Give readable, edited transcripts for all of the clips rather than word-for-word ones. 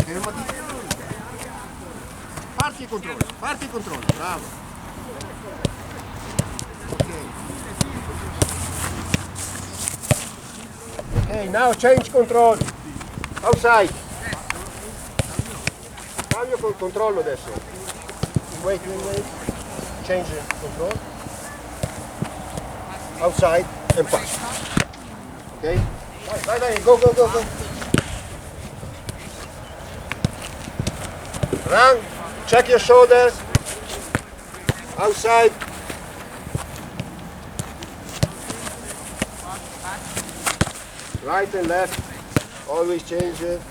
Fermati. Parti e controllo, bravo. Ok, now change control. Outside. Cambio col controllo adesso. Wait. Change control. Outside and pass. Ok? Vai, go. Run, check your shoulders. Outside. Right and left. Always change it.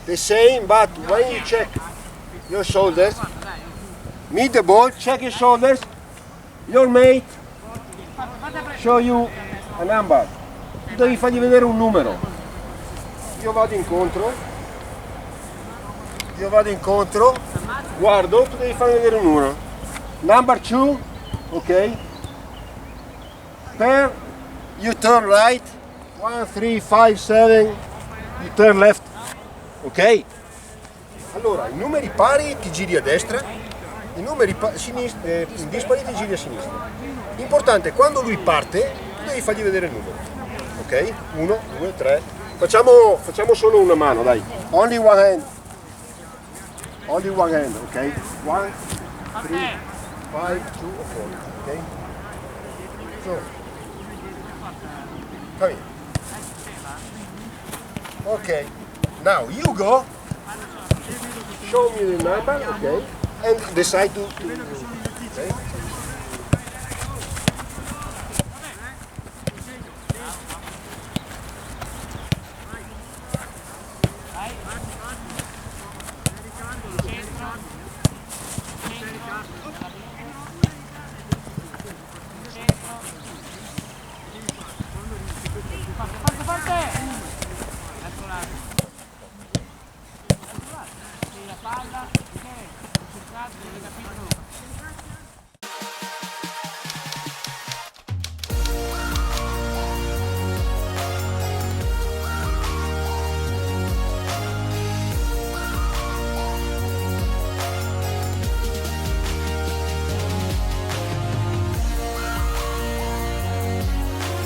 The same, but when you check your shoulders, meet the ball, check your shoulders, your mate show you a number. Tu devi fargli vedere un numero. Io vado incontro, guardo, tu devi farmi vedere un numero. Number 2, ok? Pair, you turn right, 1, 3, 5, 7, you turn left. Ok? Allora, i numeri pari ti giri a destra, i numeri dispari ti giri a sinistra. L'importante è quando lui parte, tu devi fargli vedere il numero. Ok? 1, 2, 3. Facciamo solo una mano, dai. Only one hand, ok? 1, 3, 5, 2 or 4. Ok? So, come here. Ok. Now you go, show me the number, okay, and decide to okay.